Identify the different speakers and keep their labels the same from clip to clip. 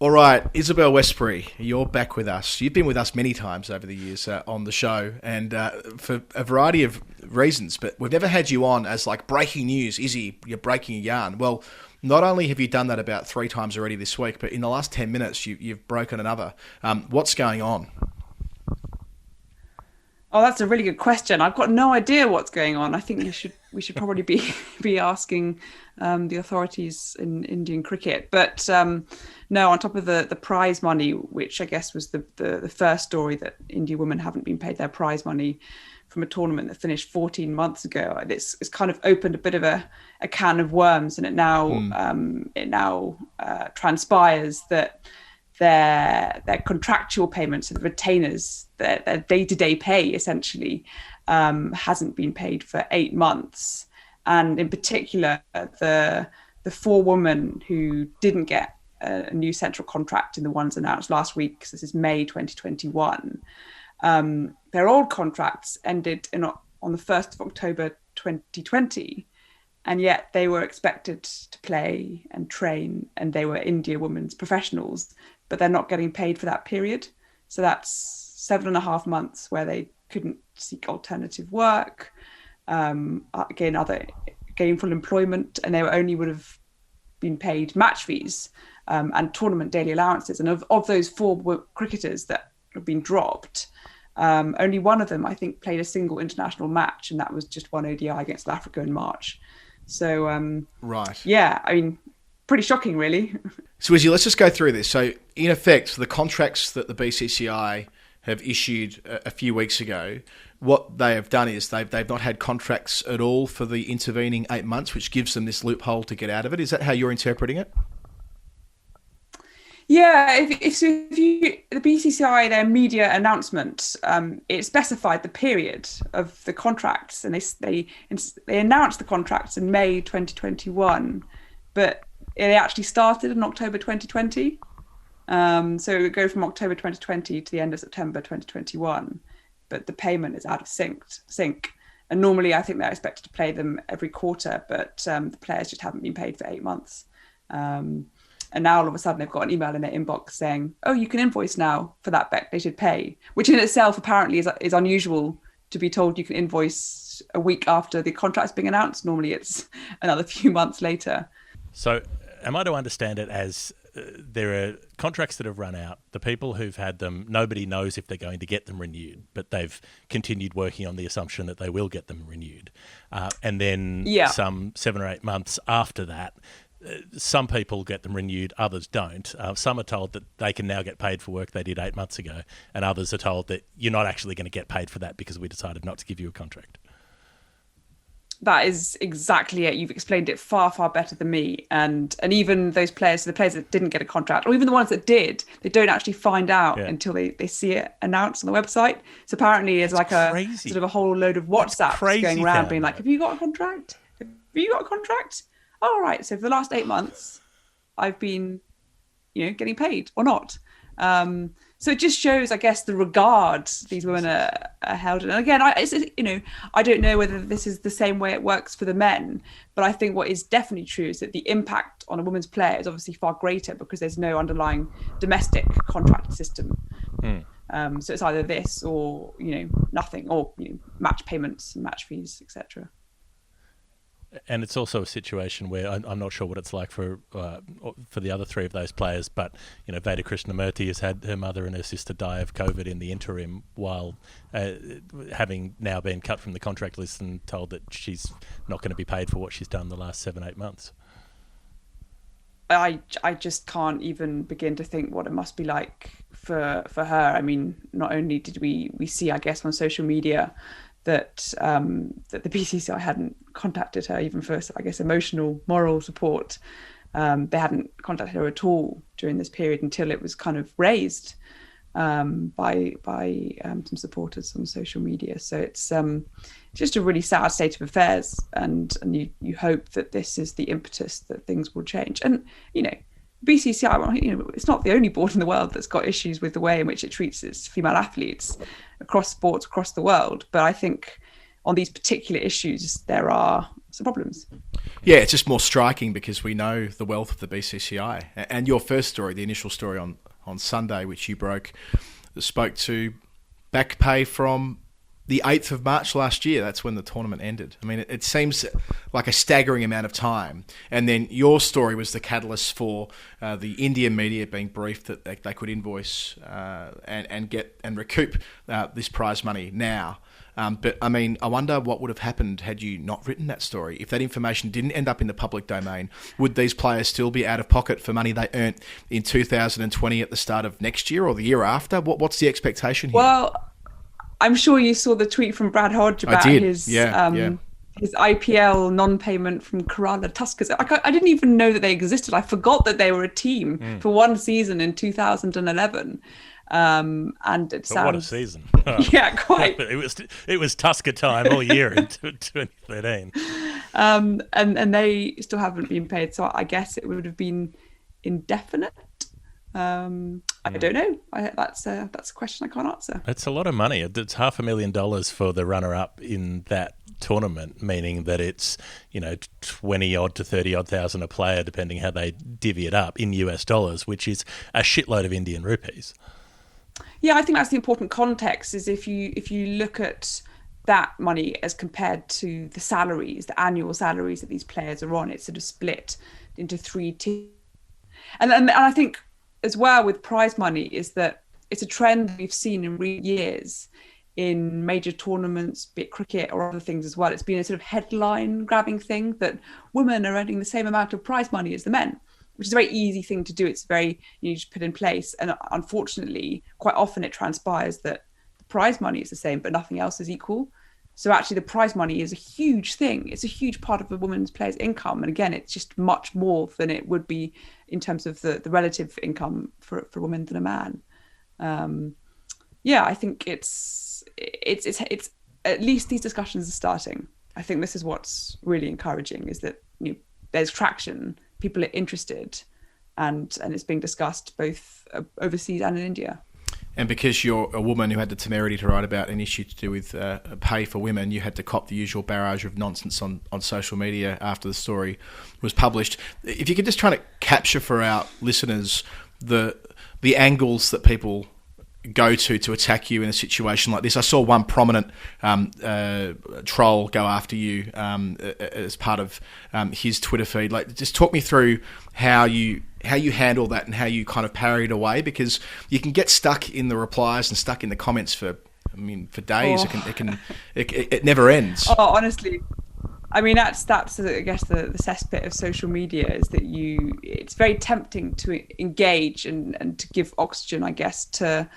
Speaker 1: All right, Isabelle Westbury, you're back with us. You've been with us many times over the years on the show, and for a variety of reasons, but we've never had you on as like breaking news. Izzy, you're breaking a yarn. Well, not only have you done that about 3 times already this week, but in the last 10 minutes, you've broken another. What's going on?
Speaker 2: Oh, that's a really good question. I've got no idea what's going on. I think we should probably be asking the authorities in Indian cricket. But no, on top of the prize money, which I guess was the first story that Indian women haven't been paid their prize money from a tournament that finished 14 months ago. It's kind of opened a bit of a can of worms, and it now transpires that their contractual payments and the retainers, their day-to-day pay essentially hasn't been paid for 8 months. And in particular, the 4 women who didn't get a new central contract in the ones announced last week, because this is May 2021, their old contracts ended on the 1st of October 2020. And yet they were expected to play and train, and they were India women's professionals, but they're not getting paid for that period. So that's 7.5 months where they couldn't seek alternative work, again, other gainful employment, and they would have been paid match fees and tournament daily allowances. And of those 4 cricketers that have been dropped, only one of them, I think, played a single international match, and that was just one ODI against South Africa in March. So,
Speaker 1: right.
Speaker 2: Yeah, I mean, pretty shocking, really.
Speaker 1: So, Izzy, let's just go through this. So, in effect, the contracts that the BCCI have issued a few weeks ago, what they have done is they've not had contracts at all for the intervening 8 months, which gives them this loophole to get out of it. Is that how you're interpreting it?
Speaker 2: Yeah, if the BCCI, their media announcement, it specified the period of the contracts, and they announced the contracts in May 2021, but it actually started in October 2020. So it would go from October 2020 to the end of September 2021, but the payment is out of sync. And normally, I think they're expected to play them every quarter, but the players just haven't been paid for 8 months. And now all of a sudden they've got an email in their inbox saying, "Oh, you can invoice now for that backdated pay," which in itself apparently is unusual to be told you can invoice a week after the contract's being announced. Normally it's another few months later.
Speaker 3: So am I to understand it as there are contracts that have run out, the people who've had them, nobody knows if they're going to get them renewed, but they've continued working on the assumption that they will get them renewed. And then some 7 or 8 months after that, some people get them renewed, others don't. Some are told that they can now get paid for work they did 8 months ago, and others are told that you're not actually going to get paid for that because we decided not to give you a contract.
Speaker 2: That is exactly it. You've explained it far, far better than me. And even those players, the players that didn't get a contract, or even the ones that did, they don't actually find out until they see it announced on the website. So apparently there's like crazy. Sort of a whole load of WhatsApps going around being like, "Have you got a contract? Have you got a contract? All right, so for the last 8 months, I've been, getting paid or not." So it just shows, I guess, the regard these women are held in. And again, I don't know whether this is the same way it works for the men, but I think what is definitely true is that the impact on a woman's player is obviously far greater because there's no underlying domestic contract system. So it's either this or, nothing, or match payments and match fees, etc.
Speaker 3: And it's also a situation where I'm not sure what it's like for the other 3 of those players, but Veda Krishnamurti has had her mother and her sister die of COVID in the interim, while having now been cut from the contract list and told that she's not going to be paid for what she's done the last 7-8 months.
Speaker 2: I just can't even begin to think what it must be like for her. I mean, not only did we see, I guess, on social media that the BCCI hadn't contacted her even for, I guess, emotional, moral support. They hadn't contacted her at all during this period until it was kind of raised by some supporters on social media. So it's just a really sad state of affairs, and you hope that this is the impetus that things will change. And BCCI, it's not the only board in the world that's got issues with the way in which it treats its female athletes across sports across the world. But I think on these particular issues, there are some problems.
Speaker 1: Yeah, it's just more striking because we know the wealth of the BCCI. And your first story, the initial story on Sunday, which you broke, spoke to back pay from the 8th of March last year. That's when the tournament ended. I mean, it seems like a staggering amount of time. And then your story was the catalyst for the Indian media being briefed that they could invoice and recoup this prize money now. But I mean, I wonder what would have happened had you not written that story. If that information didn't end up in the public domain, would these players still be out of pocket for money they earned in 2020 at the start of next year or the year after? What's the expectation here?
Speaker 2: Well, I'm sure you saw the tweet from Brad Hodge about his IPL non-payment from Kerala Tuskers. I didn't even know that they existed. I forgot that they were a team for one season in 2011. And it sounds...
Speaker 3: What a season.
Speaker 2: Yeah, quite.
Speaker 3: It was Tusker time all year in 2013.
Speaker 2: And they still haven't been paid. So I guess it would have been indefinite. I don't know. That's a question I can't answer.
Speaker 3: It's a lot of money. It's $500,000 for the runner-up in that tournament, meaning that it's 20 odd to 30 odd thousand a player, depending how they divvy it up in US dollars, which is a shitload of Indian rupees.
Speaker 2: Yeah, I think that's the important context. Is if you look at that money as compared to the salaries, the annual salaries that these players are on, it's sort of split into three tiers. And I think as well with prize money is that it's a trend we've seen in recent years in major tournaments, be it cricket or other things as well. It's been a sort of headline grabbing thing that women are earning the same amount of prize money as the men, which is a very easy thing to do. It's very, you just put in place. And unfortunately, quite often it transpires that the prize money is the same, but nothing else is equal. So actually the prize money is a huge thing. It's a huge part of a women's player's income. And again, it's just much more than it would be in terms of the relative income for women than a man. I think it's at least these discussions are starting. I think this is what's really encouraging is that there's traction, people are interested, and it's being discussed both overseas and in India.
Speaker 1: And because you're a woman who had the temerity to write about an issue to do with pay for women, you had to cop the usual barrage of nonsense on social media after the story was published. If you could just try to capture for our listeners the angles that people go to attack you in a situation like this. I saw one prominent troll go after you as part of his Twitter feed. Like, just talk me through how you handle that and how you kind of parry it away, because you can get stuck in the replies and stuck in the comments for days. It never ends.
Speaker 2: Oh, honestly. I mean, that's I guess the cesspit of social media is that it's very tempting to engage and to give oxygen, I guess, to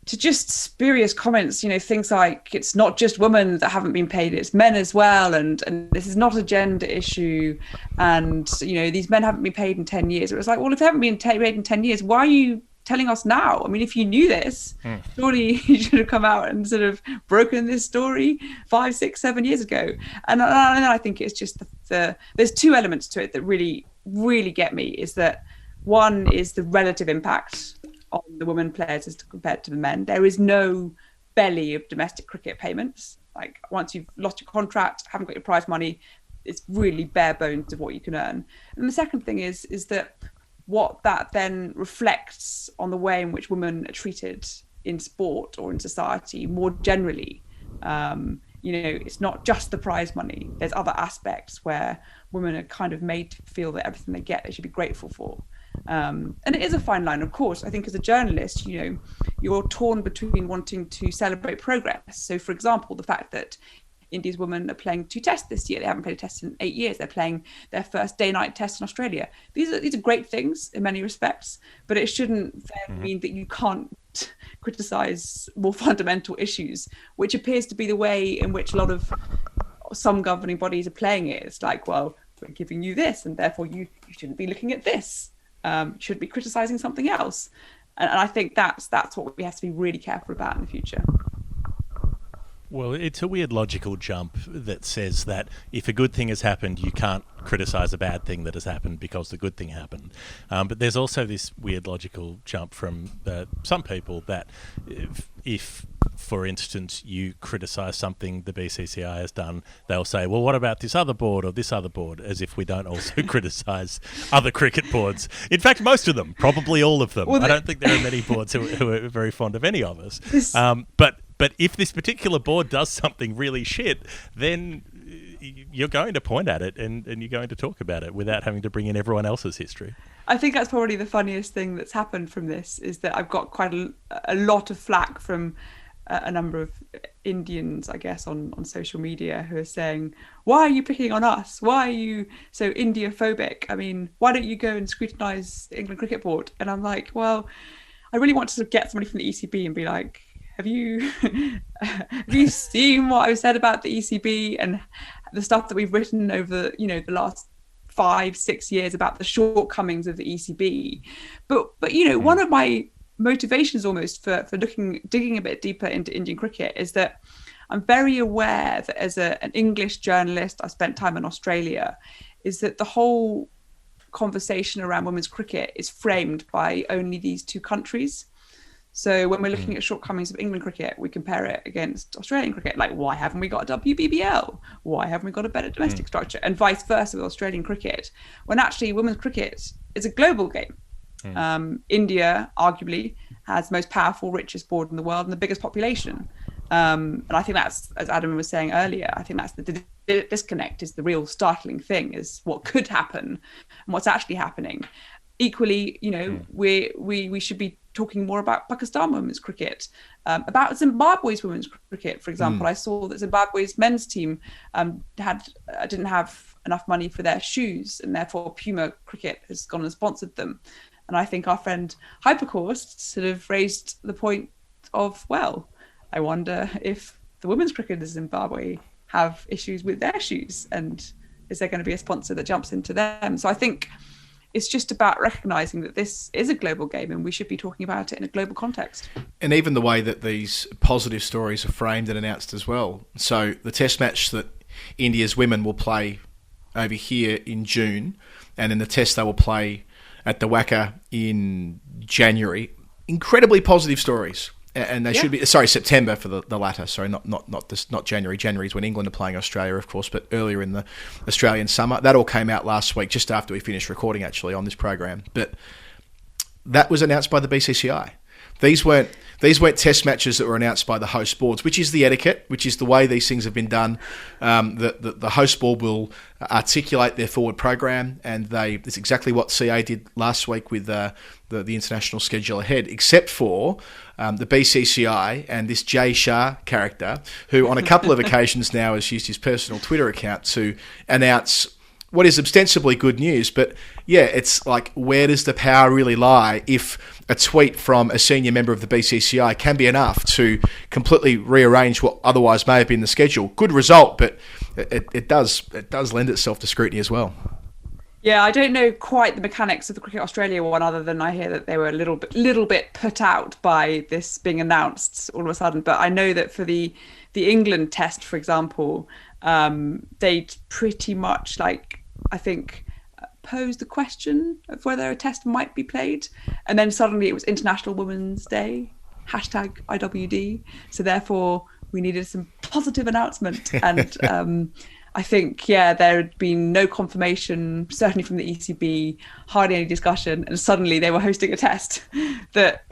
Speaker 2: just spurious comments, things like it's not just women that haven't been paid, it's men as well, and this is not a gender issue, and these men haven't been paid in 10 years. It was like, well, if they haven't been paid in 10 years, why are you telling us now? I mean, if you knew this, surely you should have come out and sort of broken this story 5, 6, 7 years ago. And I think it's just there's two elements to it that really, really get me. Is that one is the relative impact on the women players as compared to the men. There is no belly of domestic cricket payments. Like, once you've lost your contract, haven't got your prize money, it's really bare bones of what you can earn. And the second thing is that what that then reflects on the way in which women are treated in sport or in society more generally. It's not just the prize money. There's other aspects where women are kind of made to feel that everything they get, they should be grateful for. And it is a fine line, of course. I think as a journalist, you're torn between wanting to celebrate progress. So, for example, the fact that India's women are playing 2 tests this year. They haven't played a test in 8 years. They're playing their first day-night test in Australia. These are great things in many respects, but it shouldn't mean that you can't criticise more fundamental issues, which appears to be the way in which some governing bodies are playing it. It's like, well, we're giving you this, and therefore you shouldn't be looking at this. Should be criticising something else. And I think that's what we have to be really careful about in the future.
Speaker 3: Well, it's a weird logical jump that says that if a good thing has happened, you can't criticise a bad thing that has happened because the good thing happened. But there's also this weird logical jump from some people that if, for instance, you criticise something the BCCI has done, they'll say, well, what about this other board or this other board, as if we don't also criticise other cricket boards. In fact, most of them, probably all of them. Well, I don't think there are many boards who are very fond of any of us. But if this particular board does something really shit, then you're going to point at it and you're going to talk about it without having to bring in everyone else's history.
Speaker 2: I think that's probably the funniest thing that's happened from this, is that I've got quite a lot of flack from a number of Indians, I guess, on social media, who are saying, why are you picking on us? Why are you so India-phobic? I mean, why don't you go and scrutinise the England Cricket Board? And I'm like, well, I really want to sort of get somebody from the ECB and be like, have you seen what I've said about the ECB and the stuff that we've written over, the last 5-6 years about the shortcomings of the ECB? But one of my motivations almost for digging a bit deeper into Indian cricket is that I'm very aware that as an English journalist, I spent time in Australia, is that the whole conversation around women's cricket is framed by only these two countries. So when we're looking at shortcomings of England cricket, we compare it against Australian cricket. Like, why haven't we got a WBBL? Why haven't we got a better domestic structure? And vice versa with Australian cricket, when actually women's cricket is a global game. India, arguably, has the most powerful, richest board in the world and the biggest population. And I think that's, as Adam was saying earlier, I think that's the disconnect is the real startling thing, is what could happen and what's actually happening. Equally, we should be talking more about Pakistan women's cricket, about Zimbabwe's women's cricket, for example. I saw that Zimbabwe's men's team didn't have enough money for their shoes, and therefore Puma Cricket has gone and sponsored them. And I think our friend Hypercourse sort of raised the point of, well, I wonder if the women's cricketers in Zimbabwe have issues with their shoes, and is there going to be a sponsor that jumps into them? So I think it's just about recognising that this is a global game and we should be talking about it in a global context.
Speaker 1: And even the way that these positive stories are framed and announced as well. So the test match that India's women will play over here in June, and then the test they will play at the WACA in January. Incredibly positive stories. And they should be, September for the latter. Sorry, not January. January is when England are playing Australia, of course, but earlier in the Australian summer. That all came out last week, just after we finished recording, actually, on this program. But that was announced by the BCCI. These weren't test matches that were announced by the host boards, which is the etiquette, which is the way these things have been done. The host board will articulate their forward program, and it's exactly what CA did last week with the international schedule ahead, except for the BCCI and this Jay Shah character, who on a couple of occasions now has used his personal Twitter account to announce what is ostensibly good news. But yeah, it's like, where does the power really lie if a tweet from a senior member of the BCCI can be enough to completely rearrange what otherwise may have been the schedule? Good result, but it does lend itself to scrutiny as well.
Speaker 2: Yeah, I don't know quite the mechanics of the Cricket Australia one, other than I hear that they were a little bit put out by this being announced all of a sudden. But I know that for the England test, for example, they'd pretty much, I think, posed the question of whether a test might be played. And then suddenly it was International Women's Day, #IWD. So therefore we needed some positive announcement. And I think, there had been no confirmation, certainly from the ECB, hardly any discussion. And suddenly they were hosting a test that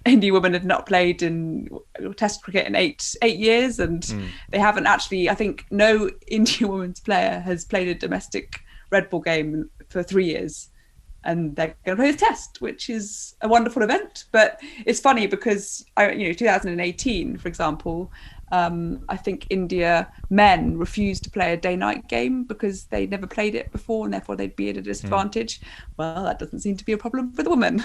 Speaker 2: Indian women had not played in test cricket in eight years. And they haven't actually, I think no Indian women's player has played a domestic red ball game for 3 years. And they're going to play the test, which is a wonderful event. But it's funny because, 2018, for example, I think India men refused to play a day-night game because they'd never played it before, and therefore they'd be at a disadvantage. Well, that doesn't seem to be a problem for the women.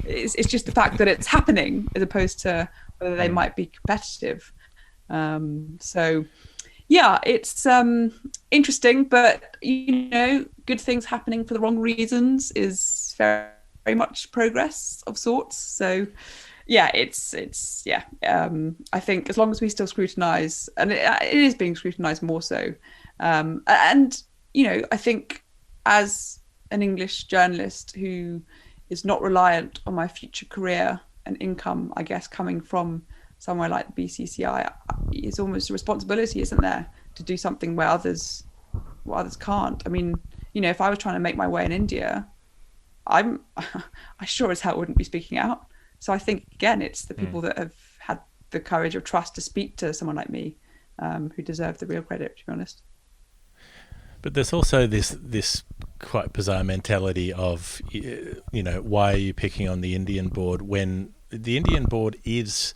Speaker 2: It's just the fact that it's happening as opposed to whether they might be competitive. It's interesting, but good things happening for the wrong reasons is very, very much progress of sorts. So yeah, it's yeah. I think as long as we still scrutinise, and it is being scrutinised more so, and I think as an English journalist who is not reliant on my future career and income, I guess, coming from somewhere like the BCCI, it's almost a responsibility, isn't there, to do something where others can't. I mean, if I was trying to make my way in India, I sure as hell wouldn't be speaking out. So I think, again, it's the people that have had the courage or trust to speak to someone like me who deserve the real credit, to be honest.
Speaker 3: But there's also this quite bizarre mentality of, why are you picking on the Indian board when the Indian board is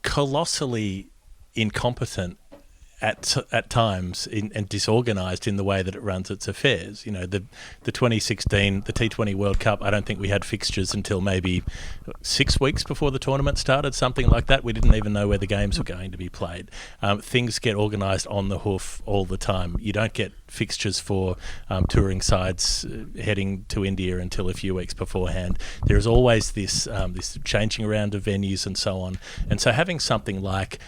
Speaker 3: colossally incompetent at times and disorganised in the way that it runs its affairs. The 2016, the T20 World Cup, I don't think we had fixtures until maybe 6 weeks before the tournament started, something like that. We didn't even know where the games were going to be played. Things get organised on the hoof all the time. You don't get fixtures for touring sides heading to India until a few weeks beforehand. There is always this changing around of venues and so on. And so having something like,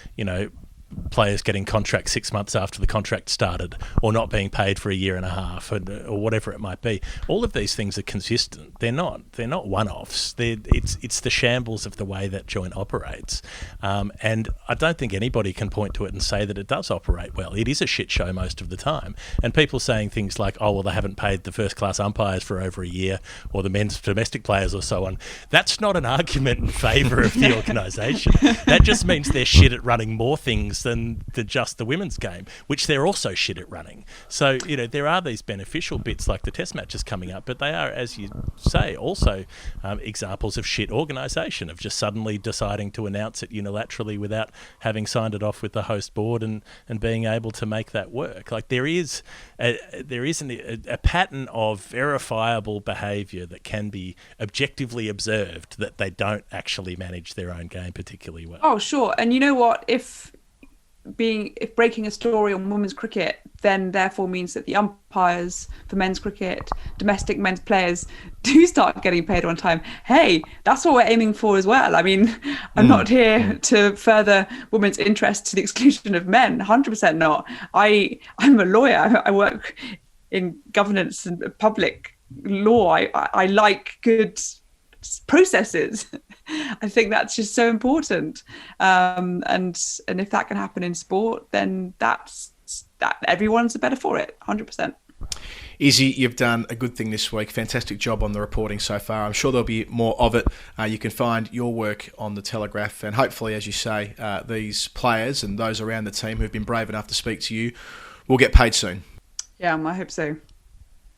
Speaker 3: players getting contracts 6 months after the contract started, or not being paid for a year and a half, or whatever it might be. All of these things are consistent. They're not one-offs. It's the shambles of the way that joint operates. And I don't think anybody can point to it and say that it does operate well. It is a shit show most of the time. And people saying things like, oh, well, they haven't paid the first-class umpires for over a year, or the men's domestic players or so on. That's not an argument in favour of the organisation. That just means they're shit at running more things than just the women's game, which they're also shit at running. So, there are these beneficial bits like the test matches coming up, but they are, as you say, also examples of shit organisation, of just suddenly deciding to announce it unilaterally without having signed it off with the host board and being able to make that work. Like there is a pattern of verifiable behaviour that can be objectively observed that they don't actually manage their own game particularly well.
Speaker 2: Oh, sure. And you know what? If breaking a story on women's cricket then therefore means that the umpires for men's cricket, domestic men's players, do start getting paid on time, hey, that's what we're aiming for as well. I mean, I'm not here to further women's interests to the exclusion of men, 100% not. I'm a lawyer. I work in governance and public law. I like good processes. I think that's just so important. And if that can happen in sport, then that everyone's the better for it, 100%.
Speaker 1: Izzy, you've done a good thing this week. Fantastic job on the reporting so far. I'm sure there'll be more of it. You can find your work on The Telegraph, and hopefully, as you say, these players and those around the team who've been brave enough to speak to you will get paid soon.
Speaker 2: Yeah, I hope so.